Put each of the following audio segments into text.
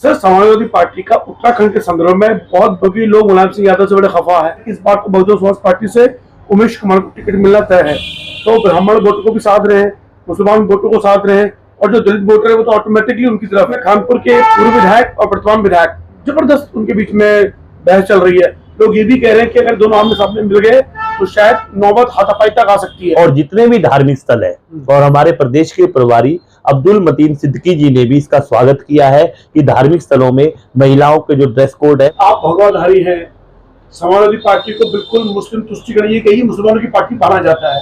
Sir, Samajwadi party का उत्तराखंड के संदर्भ में बहुत बड़ी लोग मुलायम सिंह यादव से बड़े खफा है। इस बार को बहुजन समाज पार्टी से उमेश कुमार को टिकट मिलना तय है, तो ब्राह्मण वोटों को भी साथ रहे हैं, मुसलमान वोटों को साथ रहे हैं, और जो दलित वोटर है वो तो ऑटोमेटिकली उनकी तरफ है। कानपुर के पूर्व विधायक और वर्तमान विधायक, जबरदस्त उनके बीच में बहस चल रही है। लोग ये भी कह रहे हैं कि अगर दोनों आमने सामने मिल गए तो शायद नौबत हाथापाई तक आ सकती है। और जितने भी धार्मिक स्थल है, और हमारे प्रदेश के प्रभारी अब्दुल मतीन सिद्दीकी जी ने भी इसका स्वागत किया है कि धार्मिक स्थलों में महिलाओं के जो ड्रेस कोड है। आप भगवाधारी हैं, समाजवादी पार्टी को बिल्कुल मुस्लिम तुष्टिकरण कही मुसलमानों की पार्टी माना जाता है।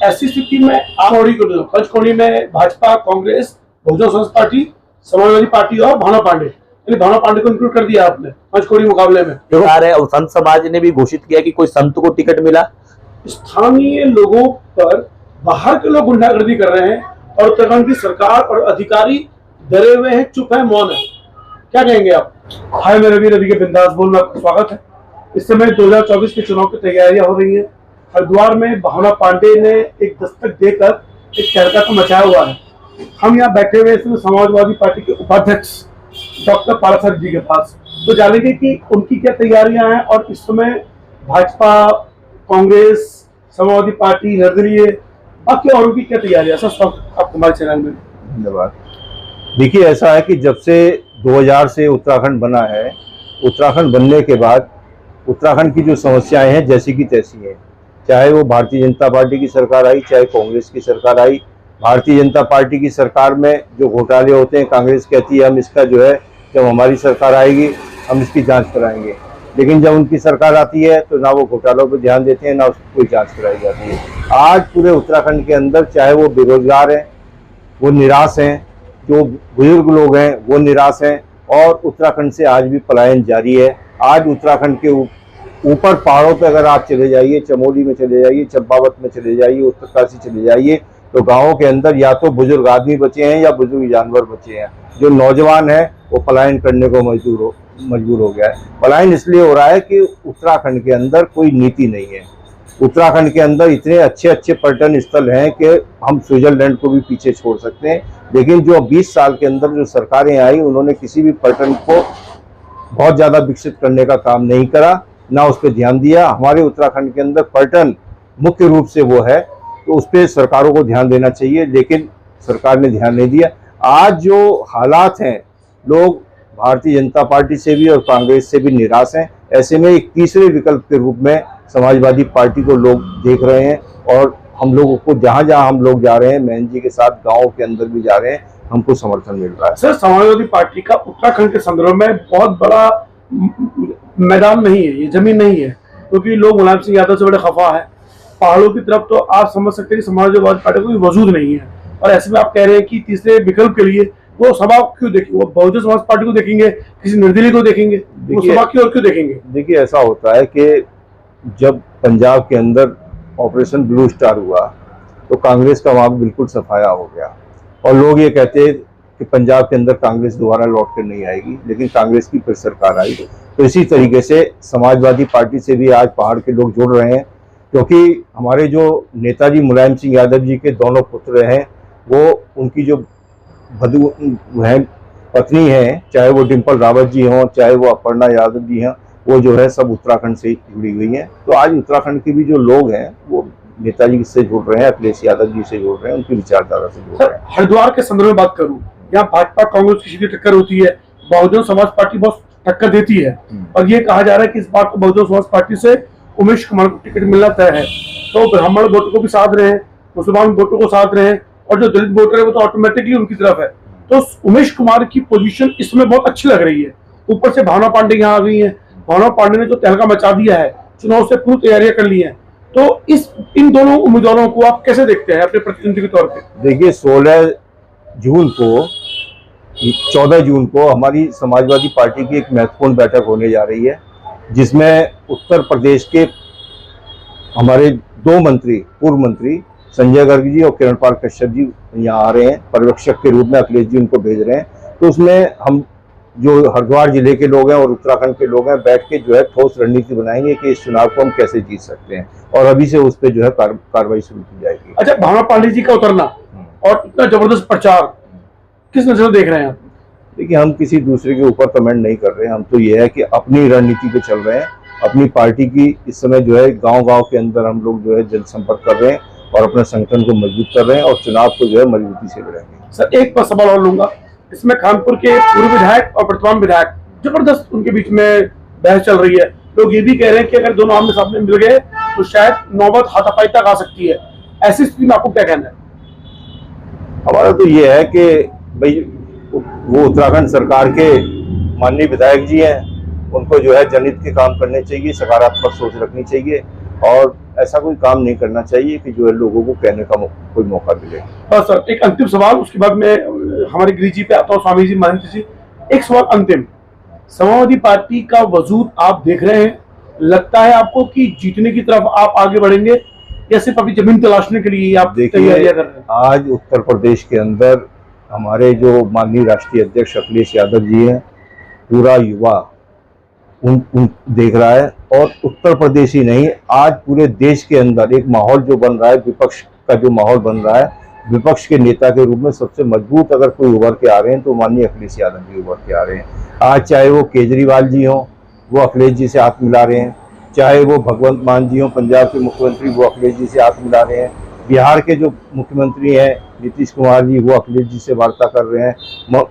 ऐसी स्थिति में पंचकोणी में भाजपा, कांग्रेस, बहुजन समाज पार्टी, समाजवादी पार्टी और भावना पांडे, भावना पांडे को इंक्लूड कर दिया आपने पंचकोणी मुकाबले में। और संत समाज ने भी घोषित किया कि कोई संत को टिकट मिला। स्थानीय लोगों पर बाहर के लोग गुंडागर्दी कर रहे हैं और उत्तराखंड की सरकार और अधिकारी डरे हुए हैं, चुप है, मौन है। क्या कहेंगे आप? हाय, मैं रवि के बिंदास बोल में आपका स्वागत है। इस समय 2024 के चुनाव की तैयारियां हो रही है। हरिद्वार में भावना पांडे ने एक दस्तक देकर एक चर्चा को मचाया हुआ है। हम यहाँ बैठे हुए इसमें समाजवादी पार्टी के उपाध्यक्ष डॉक्टर पारासर जी के पास, तो जानेंगे कि उनकी क्या तैयारियां हैं और इस समय भाजपा, कांग्रेस, समाजवादी पार्टी, निर्दलीय, बाकी और उनकी क्या तैयारियां। सर, आप हमारे चैनल में। धन्यवाद। देखिए, ऐसा है कि जब से 2000 से उत्तराखंड बना है, उत्तराखंड बनने के बाद उत्तराखंड की जो समस्याएं हैं जैसी की तैसी हैं। चाहे वो भारतीय जनता पार्टी की सरकार आई, चाहे कांग्रेस की सरकार आई। भारतीय जनता पार्टी की सरकार में जो घोटाले होते हैं, कांग्रेस कहती है हम इसका जो है, जब हमारी सरकार आएगी हम इसकी जांच कराएंगे, लेकिन जब उनकी सरकार आती है तो ना वो घोटालों पर ध्यान देते हैं, ना उसकी कोई जांच कराई जाती है। आज पूरे उत्तराखंड के अंदर चाहे वो बेरोजगार हैं, वो निराश हैं, जो बुजुर्ग लोग हैं वो निराश हैं, और उत्तराखंड से आज भी पलायन जारी है। आज उत्तराखंड के ऊपर पहाड़ों पे अगर आप चले जाइए, चमोली में चले जाइए, चंपावत में चले जाइए, उत्तरकाशी चले जाइए, तो गाँवों के अंदर या तो बुजुर्ग आदमी बचे हैं या बुजुर्ग जानवर बचे हैं। जो नौजवान है वो पलायन करने को मजबूर हो गया है। पलायन इसलिए हो रहा है कि उत्तराखंड के अंदर कोई नीति नहीं है। उत्तराखंड के अंदर इतने अच्छे अच्छे पर्यटन स्थल हैं कि हम स्विट्जरलैंड को भी पीछे छोड़ सकते हैं, लेकिन जो 20 साल के अंदर जो सरकारें आई उन्होंने किसी भी पर्यटन को बहुत ज़्यादा विकसित करने का काम नहीं करा, ना उस पर ध्यान दिया। हमारे उत्तराखंड के अंदर पर्यटन मुख्य रूप से वो है, तो उस पर सरकारों को ध्यान देना चाहिए, लेकिन सरकार ने ध्यान नहीं दिया। आज जो हालात हैं, लोग भारतीय जनता पार्टी से भी और कांग्रेस से भी निराश हैं। ऐसे में एक तीसरे विकल्प के रूप में समाजवादी पार्टी को लोग देख रहे हैं, और हम लोगों को जहाँ जहाँ हम लोग जा रहे हैं, महन जी के साथ गाँव के अंदर भी जा रहे हैं, हमको समर्थन मिल रहा है। सर, समाजवादी पार्टी का उत्तराखंड के संदर्भ में बहुत बड़ा मैदान नहीं है, ये जमीन नहीं है, क्योंकि लोग मुलायम सिंह यादव से बड़े खफा है। पहाड़ों की तरफ तो आप समझ सकते हैं कि समाजवादी पार्टी को वजूद नहीं है, और ऐसे में आप कह रहे हैं कि तीसरे विकल्प के लिए वो सभा क्यों देखेंगे? वो बहुजन समाज पार्टी को देखेंगे, किसी निर्दलीय को देखेंगे, वो सभा की और क्यों देखेंगे? देखिए, ऐसा होता है कि जब पंजाब के अंदर ऑपरेशन ब्लू स्टार हुआ तो कांग्रेस का वहां बिल्कुल सफाया हो गया, और लोग ये कहते हैं कि पंजाब के अंदर कांग्रेस दोबारा लौट कर नहीं आएगी, लेकिन कांग्रेस की फिर सरकार आई। तो इसी तरीके से समाजवादी पार्टी से भी आज पहाड़ के लोग जुड़ रहे हैं, क्योंकि हमारे जो नेताजी मुलायम सिंह यादव जी के दोनों पुत्र हैं, वो उनकी जो पत्नी है, चाहे वो डिम्पल रावत जी हों, चाहे वो अपर्णा यादव जी हैं, वो जो है सब उत्तराखंड से जुड़ी हुई हैं। तो आज उत्तराखंड के भी जो लोग हैं वो नेताजी से जुड़ रहे हैं, अखिलेश यादव जी से जुड़ रहे हैं, उनकी विचारधारा से जुड़ रहे हैं। हरिद्वार के संदर्भ में बात करूं, यहाँ भाजपा कांग्रेस की सीधी टक्कर होती है, बहुजन समाज पार्टी बहुत टक्कर देती है, और ये कहा जा रहा है कि इस बार को बहुजन समाज पार्टी से उमेश कुमार को टिकट मिलना तय है, तो ब्राह्मण वोटों को भी साथ रहे हैं, मुसलमान वोटों को साथ रहे हैं, और जो दलित वोटर है वो तो ऑटोमेटिकली उनकी तरफ है। तो उमेश कुमार की पोजीशन इसमें बहुत अच्छी लग रही है। ऊपर से भावना पांडे यहाँ आ गई है, भावना पांडे ने जो तहलका मचा दिया है, चुनाव से पूरी तैयारियां कर ली हैं, तो इन दोनों उम्मीदवारों को आप कैसे देखते हैं अपने प्रतिनिधि के तौर पे? देखिए, 14 जून को हमारी समाजवादी पार्टी की एक महत्वपूर्ण बैठक होने जा रही है, जिसमें उत्तर प्रदेश के हमारे 2 मंत्री, पूर्व मंत्री संजय गर्ग जी और किरणपाल कश्यप जी यहाँ आ रहे हैं पर्यवेक्षक के रूप में। अखिलेश जी उनको भेज रहे हैं। तो उसमें हम जो हरिद्वार जिले के लोग हैं और उत्तराखंड के लोग हैं बैठ के जो है ठोस रणनीति बनाएंगे कि इस चुनाव को हम कैसे जीत सकते हैं, और अभी से उस पर जो है कार्रवाई शुरू की जाएगी। अच्छा, भावना पांडे जी का उतरना और इतना जबरदस्त प्रचार किस नजर से देख रहे हैं आप? देखिए, हम किसी दूसरे के ऊपर कमेंट नहीं कर रहे हैं। हम तो ये है कि अपनी रणनीति पे चल रहे हैं। अपनी पार्टी की इस समय जो है गांव-गांव के अंदर हम लोग जो है जनसंपर्क कर रहे हैं और अपने संगठन को मजबूत कर रहे हैं और चुनाव को जो है मजबूती से लड़ेंगे। सर एक सवाल और लूंगा, इसमें कानपुर के पूर्व विधायक और वर्तमान विधायक जबरदस्त उनके बीच में बहस चल रही है। लोग ये भी कह रहे हैं कि अगर दोनों आमने सामने मिल गए तो शायद नौबत हाथापाई तक आ सकती है। ऐसी स्थिति में आपको क्या कहना है? हमारा तो ये है कि भाई वो उत्तराखंड सरकार के माननीय विधायक जी हैं, उनको जो है जनहित के काम करने चाहिए, सकारात्मक सोच रखनी चाहिए और ऐसा कोई काम नहीं करना चाहिए कि जो है लोगों को कहने का कोई मौका मिले। बस सर एक अंतिम सवाल, उसके बाद मैं हमारे गृह जी पे आता हूँ, स्वामी जी, महंत जी। एक सवाल अंतिम, समाजवादी पार्टी का वजूद आप देख रहे हैं, लगता है आपको कि जीतने की तरफ आप आगे बढ़ेंगे या सिर्फ अभी जमीन तलाशने के लिए आप तैयारियां कर रहे हैं? आज उत्तर प्रदेश के अंदर हमारे जो माननीय राष्ट्रीय अध्यक्ष अखिलेश यादव जी हैं, पूरा युवा उन देख रहा है और उत्तर प्रदेश ही नहीं, आज पूरे देश के अंदर एक माहौल जो बन रहा है, विपक्ष का जो माहौल बन रहा है, विपक्ष के नेता के रूप में सबसे मजबूत अगर कोई उभर के आ रहे हैं तो माननीय अखिलेश यादव जी उभर के आ रहे हैं। आज चाहे वो केजरीवाल जी हों, वो अखिलेश जी से हाथ मिला रहे हैं, चाहे वो भगवंत मान जी हों पंजाब के मुख्यमंत्री, वो अखिलेश जी से हाथ मिला रहे हैं, बिहार के जो मुख्यमंत्री हैं नीतीश कुमार जी, वो अखिलेश जी से वार्ता कर रहे हैं,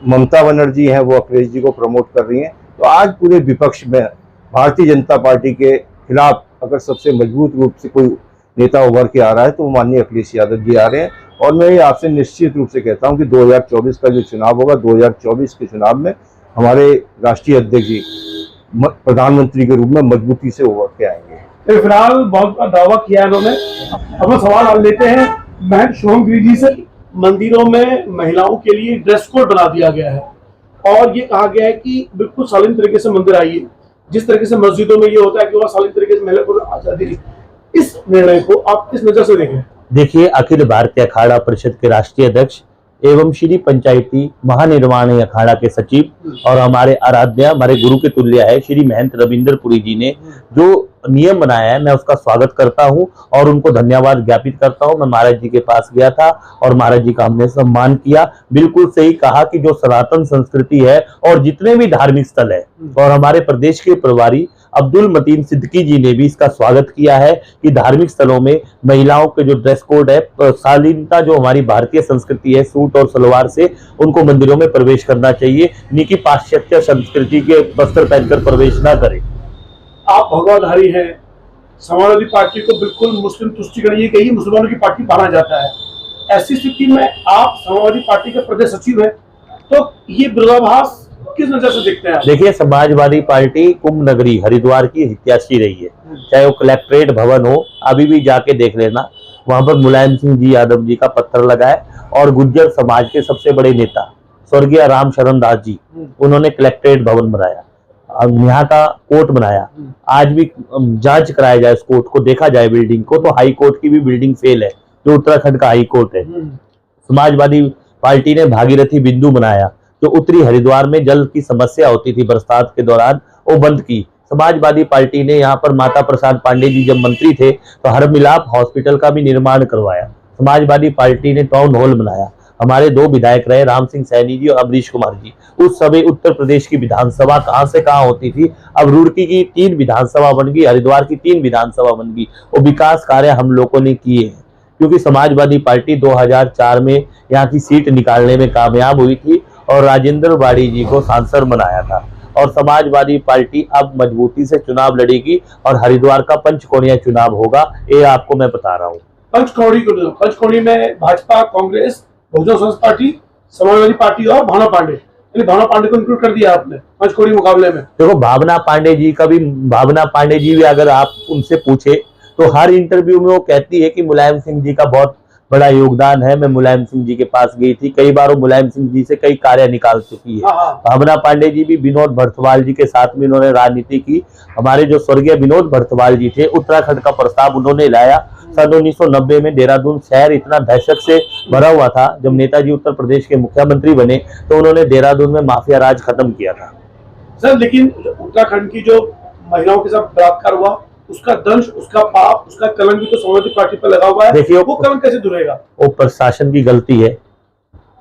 ममता बनर्जी हैं, वो अखिलेश जी को प्रमोट कर रही हैं। तो आज पूरे विपक्ष में भारतीय जनता पार्टी के खिलाफ अगर सबसे मजबूत रूप से कोई नेता उभर के आ रहा है तो वो माननीय अखिलेश यादव जी आ रहे हैं। और मैं ये आपसे निश्चित रूप से कहता हूं कि 2024 का जो चुनाव होगा, 2024 के चुनाव में हमारे राष्ट्रीय अध्यक्ष जी प्रधानमंत्री के रूप में मजबूती से उभर के आएंगे। फिलहाल बहुत बड़ा दावा किया इन्होंने। अब हम सवाल हल लेते हैं महंत शुभम गिरी जी से। मंदिरों में महिलाओं के लिए ड्रेस कोड बना दिया गया है और ये कहा गया है कि बिल्कुल शालीन तरीके से मंदिर आइए, जिस तरीके से मस्जिदों में ये होता है कि वह शालीन तरीके से महिला को आजादी दी। इस निर्णय को आप किस नजर से देखें? देखिए, अखिल भारतीय अखाड़ा परिषद के राष्ट्रीय अध्यक्ष एवं श्री पंचायती महानिर्माण अखाड़ा के सचिव और हमारे आराध्य, हमारे गुरु के तुल्य है श्री महंत रविंद्र पुरी जी ने जो नियम बनाया है, मैं उसका स्वागत करता हूं और उनको धन्यवाद ज्ञापित करता हूं। मैं महाराज जी के पास गया था और महाराज जी का हमने सम्मान किया। बिल्कुल सही कहा कि जो सनातन संस्कृति है और जितने भी धार्मिक स्थल है, और हमारे प्रदेश के प्रभारी अब्दुल मतीन सिद्दीकी जी ने भी इसका स्वागत किया है कि धार्मिक स्थलों में महिलाओं के जो ड्रेस कोड है, शालीनता जो हमारी भारतीय संस्कृति है, सूट और सलवार से उनको मंदिरों में प्रवेश करना चाहिए, न कि पाश्चात्य संस्कृति के वस्त्र पहनकर प्रवेश ना करें। आप भगवाधारी हैं, समाजवादी पार्टी को बिल्कुल मुस्लिम तुष्टिकरण ये कही मुसलमानों की पार्टी माना जाता है। ऐसी स्थिति में आप समाजवादी पार्टी के प्रदेश सचिव हैं, तो ये विरोधाभास किस नजर से देखते हैं? देखिए, समाजवादी पार्टी कुंभ नगरी हरिद्वार की हितैषी रही है, चाहे वो कलेक्ट्रेट भवन हो, अभी भी जाके देख लेना, वहां पर मुलायम सिंह जी यादव जी का पत्थर लगा है और गुर्जर समाज के सबसे बड़े नेता स्वर्गीय राम शरण दास जी, उन्होंने कलेक्ट्रेट भवन बनाया, यहाँ का कोर्ट बनाया। आज भी जांच कराया जाए, उस कोर्ट को देखा जाए, बिल्डिंग को, तो हाई कोर्ट की भी बिल्डिंग फेल है, जो उत्तराखंड का हाई कोर्ट है। समाजवादी पार्टी ने भागीरथी बिंदु बनाया, जो उत्तरी हरिद्वार में जल की समस्या होती थी बरसात के दौरान, वो बंद की। समाजवादी पार्टी ने यहाँ पर माता प्रसाद पांडे जी जब मंत्री थे तो हर मिलाप हॉस्पिटल का भी निर्माण करवाया। समाजवादी पार्टी ने टाउन हॉल बनाया। हमारे दो विधायक रहे, राम सिंह सैनी जी और अमरीश कुमार जी। उस समय उत्तर प्रदेश की विधानसभा कहां से कहां होती थी, अब रुड़की की 3 विधानसभा बन गई, हरिद्वार की 3 विधानसभा बन गई। वो विकास कार्य हम लोगों ने किए हैं, क्योंकि समाजवादी पार्टी 2004 में यहाँ की सीट निकालने में कामयाब हुई थी और राजेंद्र बाड़ी जी को सांसद बनाया था। और समाजवादी पार्टी अब मजबूती से चुनाव लड़ेगी और हरिद्वार का पंचकोणीय चुनाव होगा, ये आपको मैं बता रहा हूँ। पंचकोणी में भाजपा, कांग्रेस, बहुजन समाज पार्टी, समाजवादी पार्टी और भावना पांडे, यानी भावना पांडे को इंक्लूड कर दिया आपने पंचकोणी मुकाबले में। देखो, भावना पांडे जी भी अगर आप उनसे पूछे तो हर इंटरव्यू में वो कहती है कि मुलायम सिंह जी का बहुत बड़ा योगदान है। मैं मुलायम सिंह जी के पास गई थी, कई बार वो मुलायम सिंह जी से कई कार्य निकाल चुकी है। भावना पांडे जी भी विनोद भरथवाल जी के साथ में उन्होंने राजनीति की। हमारे जो स्वर्गीय विनोद भरथवाल जी थे, उत्तराखंड का प्रस्ताव उन्होंने लाया। सन 1990 में देहरादून शहर इतना दहशत से भरा हुआ था, जब नेताजी उत्तर प्रदेश के मुख्यमंत्री बने तो उन्होंने देहरादून में माफिया राज खत्म किया था। सर, लेकिन उत्तराखंड की जो महिलाओं के साथ बलात्कार हुआ, उसका दंश, उसका पाप, उसका कलंक भी तो समाजवादी पार्टी पर लगा हुआ है। देखिए, वो कलंक कैसे धुलेगा? वो प्रशासन की गलती है,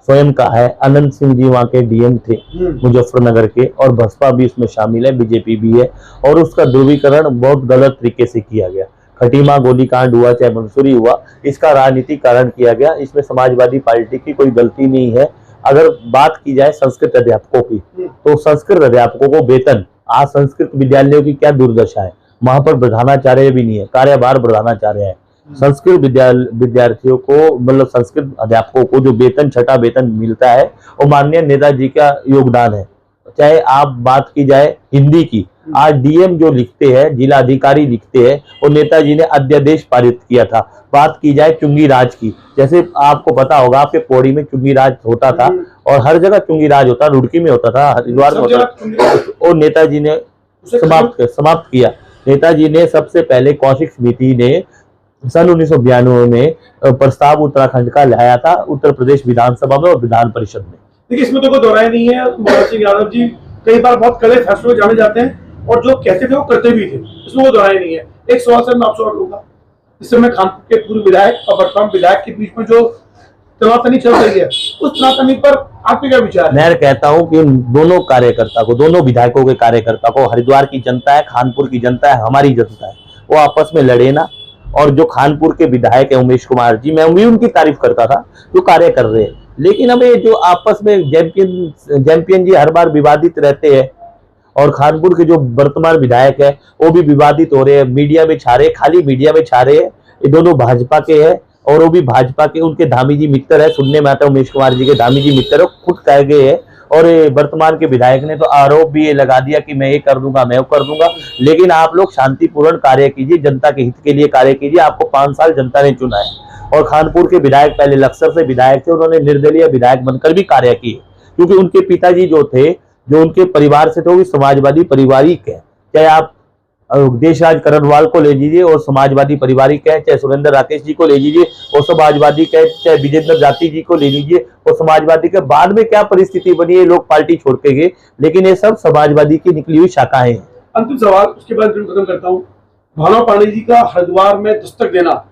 स्वयं का है। अनंत सिंह जी वहाँ के डीएम थे मुजफ्फरनगर के, और बसपा भी इसमें शामिल है, बीजेपी भी है, और उसका ध्रुवीकरण बहुत गलत तरीके से किया गया। खटीमा गोलीकांड हुआ चाहे मंसूरी हुआ, इसका राजनीतिक कारण किया गया। इसमें समाजवादी पार्टी की कोई गलती नहीं है। अगर बात की जाए संस्कृत अध्यापकों की, तो संस्कृत अध्यापकों को वेतन, आज संस्कृत विद्यालयों की क्या दुर्दशा है, वहां पर प्रधानाचार्य भी नहीं है, कार्यभार प्रधानाचार्य है। संस्कृत विद्यार्थियों को, मतलब संस्कृत अध्यापकों को जो वेतन, छठा वेतन मिलता है, वो माननीय नेताजी का योगदान है। चाहे आप बात की जाए हिंदी की, आज डीएम जो लिखते हैं, जिला अधिकारी लिखते हैं, वो नेताजी ने अध्यादेश पारित किया था। बात की जाए चुंगी राज की, जैसे आपको पता होगा आपके पौड़ी में चुंगी राज होता था, और हर जगह चुंगी राज होता, रुड़की में होता था, हरिद्वार में होता था, और नेताजी ने समाप्त किया। नेताजी ने सबसे पहले कौशिक समिति ने सन 1992 में प्रस्ताव उत्तराखंड का लाया था, उत्तर प्रदेश विधानसभा में और विधान परिषद में। देखिए, इसमें तो कोई दोहराई नहीं है। मुलायम सिंह यादव जी कई बार बहुत कड़े फैसलों जाने जाते हैं, और जो कहते थे वो करते भी थे, इसमें कोई दोहराई नहीं है। एक सवाल से मैं आपसे और लूंगा, इस समय कानपुर के पूर्व विधायक और वर्तमान विधायक के बीच में जो तनातनी चल रही है, उस तनातनी पर आपके क्या विचार है? मैं कहता हूं कि दोनों कार्यकर्ता को, दोनों विधायकों के कार्यकर्ता को, हरिद्वार की जनता है, खानपुर की जनता है, हमारी जनता है, वो आपस में लड़े ना। और जो खानपुर के विधायक है उमेश कुमार जी, मैं भी उनकी तारीफ करता था, जो कार्य कर रहे हैं, लेकिन हमें जो आपस में जैम्पियन जी हर बार विवादित रहते हैं, और खानपुर के जो वर्तमान विधायक है वो भी विवादित हो रहे हैं, मीडिया में छा रहे हैं, खाली मीडिया में छा रहे हैं। ये दोनों भाजपा के हैं, और वो भी भाजपा के, उनके धामी जी मित्र है, सुनने में आता है उमेश कुमार जी के धामी जी मित्र है, खुद कह गए हैं। और वर्तमान के विधायक ने तो आरोप भी ये लगा दिया कि मैं ये कर दूंगा, मैं वो कर दूंगा। लेकिन आप लोग शांतिपूर्ण कार्य कीजिए, जनता के हित के लिए कार्य कीजिए, आपको 5 साल जनता ने चुना है। और खानपुर के विधायक पहले लक्सर से विधायक थे, उन्होंने निर्दलीय विधायक बनकर भी कार्य किए, क्योंकि उनके पिताजी जो थे, जो उनके परिवार से थे, वो भी समाजवादी पारिवारिक है। चाहे आप देशराज करणवाल को ले लीजिए और समाजवादी पारिवारिक है, चाहे सुरेंद्र राकेश जी को ले लीजिए और समाजवादी के, चाहे विजेंद्र जाति जी को ले लीजिए और समाजवादी के। बाद में क्या परिस्थिति बनी है, लोग पार्टी छोड़ के गए, लेकिन ये सब समाजवादी की निकली हुई शाखाएं हैं। अंतिम सवाल, उसके बाद खत्म करता हूँ। भानु पांडे जी का हरिद्वार में दस्तक देना,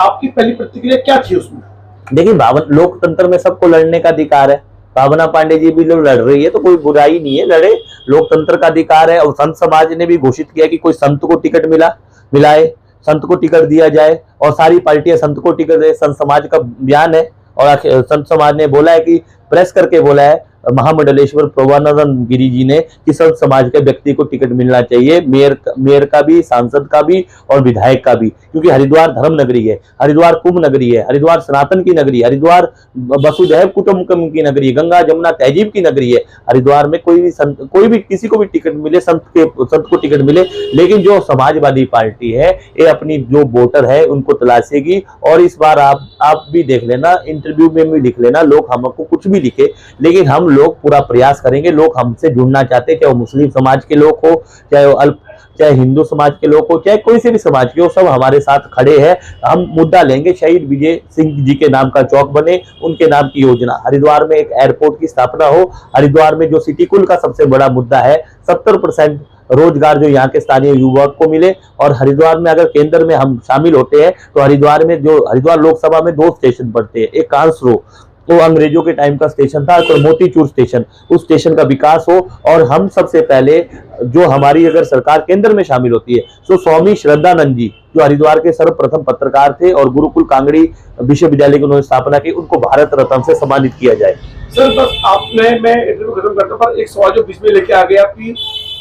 आपकी पहली प्रतिक्रिया क्या थी उसमें? देखिए, लोकतंत्र में सबको लड़ने का अधिकार है। भावना पांडे जी भी लोग लड़ रही है, तो कोई बुराई नहीं है, लड़े, लोकतंत्र का अधिकार है। और संत समाज ने भी घोषित किया कि कोई संत को टिकट मिलाए, संत को टिकट दिया जाए, और सारी पार्टियां संत को टिकट दे। संत समाज का बयान है, और संत समाज ने बोला है कि प्रेस करके बोला है महामंडलेश्वर प्रभुआनंद गिरी जी ने कि संत समाज के व्यक्ति को टिकट मिलना चाहिए, मेयर का भी, सांसद का भी और विधायक का भी, क्योंकि हरिद्वार धर्म नगरी है, हरिद्वार कुंभ नगरी है, हरिद्वार सनातन की नगरी, हरिद्वार वसुधैव कुटुंबकम की नगरी, गंगा जमुना तहजीब की नगरी है। हरिद्वार में कोई भी किसी को भी टिकट मिले, संत को टिकट मिले, लेकिन जो समाजवादी पार्टी है ये अपनी जो वोटर है उनको तलाशेगी। और इस बार आप भी देख लेना, इंटरव्यू में भी लिख लेना, लोग हमको कुछ भी लिखे, लेकिन हम लोग पूरा प्रयास करेंगे। लोग हमसे जुड़ना चाहते हैं, चाहे वो मुस्लिम समाज के लोग हो, चाहे हिंदू समाज के लोग हो, चाहे कोई से भी समाज के हो, सब हमारे साथ खड़े हैं। हम मुद्दा लेंगे, शहीद विजय सिंह जी के नाम का चौक बने, उनके नाम की योजना, हरिद्वार में एक एयरपोर्ट की स्थापना हो, हरिद्वार में जो सिटी कुल का सबसे बड़ा मुद्दा है 70% रोजगार जो यहाँ के स्थानीय युवक को मिले। और हरिद्वार में अगर केंद्र में हम शामिल होते हैं तो हरिद्वार में जो हरिद्वार लोकसभा में 2 स्टेशन पड़ते हैं, एक कांसरो, तो अंग्रेजों के टाइम का स्टेशन था, तो मोतीचूर स्टेशन, उस स्टेशन का विकास हो। और हम सबसे पहले जो हमारी अगर सरकार केंद्र में शामिल होती है, तो स्वामी श्रद्धानंद जी जो हरिद्वार के सर्वप्रथम पत्रकार थे और गुरुकुल कांगड़ी विश्वविद्यालय की उन्होंने स्थापना की, उनको भारत रत्न से सम्मानित किया जाए। सर बस आपने, मैं इंटरव्यू खत्म करता पर एक सवाल जो बीच में लेके आ गया कि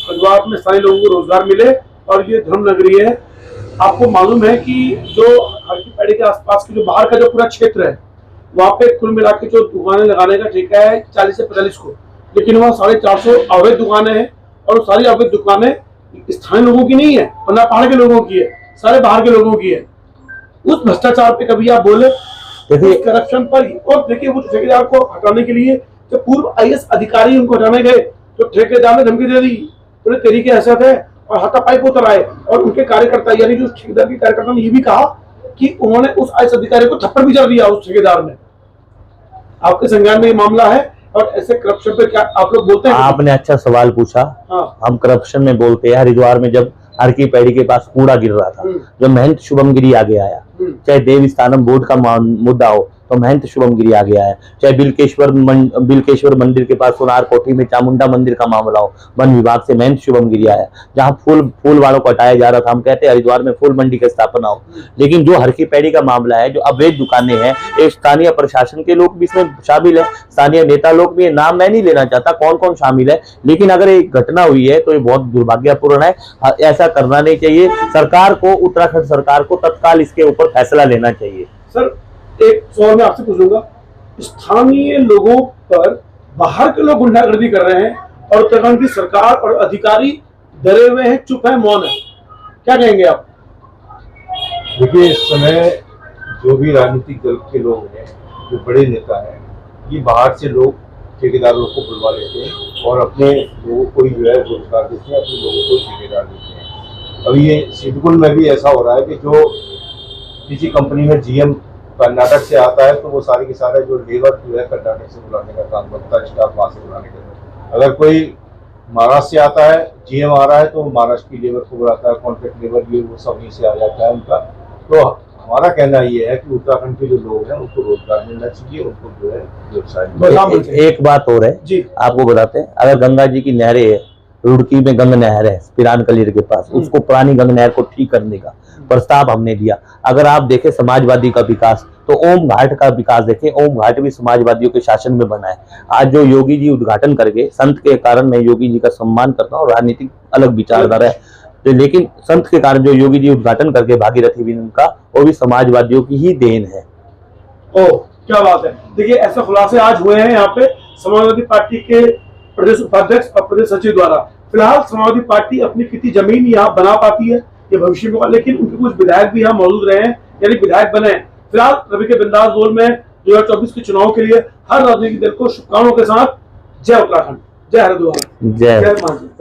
हरिद्वार में स्थानीय लोगों को रोजगार मिले और ये धर्म नगरी है। आपको मालूम है कि जो हरकी के आसपास की जो बाहर का जो पूरा क्षेत्र है, वहाँ पे कुल मिला के जो दुकानें लगाने का ठेका है 40 से 45 को, लेकिन वहाँ 450 अवैध दुकानें हैं, और सारी अवैध दुकानें स्थानीय लोगों की नहीं है, पन्ना पहाड़ के लोगों की है, सारे बाहर के लोगों की है। उस भ्रष्टाचार पे कभी आप बोले, देखिए करप्शन पर। और देखिए वो ठेकेदार को हटाने के लिए जो पूर्व IAS अधिकारी उनको हटाने गए, तो ठेकेदार ने धमकी दे दी, तो तेरी की हैसियत है, और हाथापाई को उतराए। और उनके कार्यकर्ता यानी जो ठेकेदार के कार्यकर्ता ने ये भी कहा कि उन्होंने उस IAS अधिकारी को थप्पड़ भी जड़ दिया उस ठेकेदार ने। आपके संज्ञान में ये मामला है, और ऐसे करप्शन पे क्या आप लोग बोलते हैं? आपने अच्छा सवाल पूछा। हाँ। हम करप्शन में बोलते हैं। हरिद्वार में जब हर की पैड़ी के पास कूड़ा गिर रहा था, जब महंत शुभम गिरी आगे आया, चाहे देव स्थानम बोर्ड का मुद्दा हो, तो महंत शुभम गिरी आ गया है। चाहे बिलकेश्वर मंदिर के पास सोनार कोठी में चामुंडा मंदिर का मामला हो, वन विभाग से महंत शुभम गिरी आया। जहाँ फूल वालों को हटाया जा रहा था, हम कहते हैं हरिद्वार में फूल मंडी की स्थापना हो, लेकिन जो हरकी पैड़ी का मामला है, जो अवैध दुकानें हैं, एक स्थानीय प्रशासन के लोग भी इसमें शामिल है, स्थानीय नेता लोग भी, नाम मैं नहीं लेना चाहता कौन कौन शामिल है, लेकिन अगर एक घटना हुई है तो ये बहुत दुर्भाग्यपूर्ण है। ऐसा करना नहीं चाहिए। सरकार को, उत्तराखंड सरकार को तत्काल इसके ऊपर फैसला लेना चाहिए। सर एक सवाल मैं आपसे पूछूंगा, स्थानीय लोगों पर बाहर के लोग गुंडागर्दी कर रहे हैं और उत्तराखंड की सरकार और अधिकारी डरे हुए हैं, चुप है, मौन है, क्या कहेंगे आप? देखिए, इस समय जो भी राजनीतिक दल के लोग हैं, जो बड़े नेता हैं, ये बाहर से लोग ठेकेदारों को बुलवा लेते हैं और अपने लोगों को ही जो है रोजगार देते हैं, अपने लोगों को ठेकेदार देते हैं। अभी ये सिद्धगुल में भी ऐसा हो रहा है कि जो किसी कंपनी में जीएम कर्नाटक से आता है तो वो सारे के सारे जो लेबर जो है कर्नाटक से बुलाने का काम करता है, स्टाफ वहाँ से बुलाने का। अगर कोई महाराष्ट्र से आता है, जीएम आ रहा है, तो महाराष्ट्र की लेबर को बुलाता है, कॉन्ट्रैक्ट लेबर ये वो सब यहीं से आ जाता है उनका। तो हमारा कहना ये है कि उत्तराखंड के जो लोग हैं उनको रोजगार मिलना चाहिए, उनको जो है व्यवसाय। एक बात और है जी, आपको बताते हैं, अगर गंगा जी की नहरें है, रुड़की में गंग नहर है पिरान कलीर के पास, उसको पुरानी गंग नहर को ठीक करने का प्रस्ताव हमने दिया। अगर आप देखें समाजवादी का विकास, तो ओम घाट का विकास देखें, ओम घाट भी समाजवादियों के शासन में बना है। आज जो योगी जी उद्घाटन करके, संत के कारण मैं योगी जी का सम्मान करता हूँ, राजनीतिक अलग विचारधारा है, तो लेकिन संत के कारण जो योगी जी उद्घाटन करके भागीरथी बिंदु का, वो भी समाजवादियों की ही देन है। ओ क्या बात है। देखिए, ऐसे खुलासे आज हुए हैं यहाँ पे समाजवादी पार्टी के प्रदेश उपाध्यक्ष और प्रदेश सचिव द्वारा। फिलहाल समाजवादी पार्टी अपनी कितनी जमीन यहाँ बना पाती है ये भविष्य में, लेकिन उनके कुछ विधायक भी यहाँ मौजूद रहे हैं, यानी विधायक बने। फिलहाल रवि के बिंदास बोल में 2024 के चुनाव के लिए हर राजनीतिक दल को शुभकामनाओं के साथ जय उत्तराखंड, जय हरिद्वार, जय मां।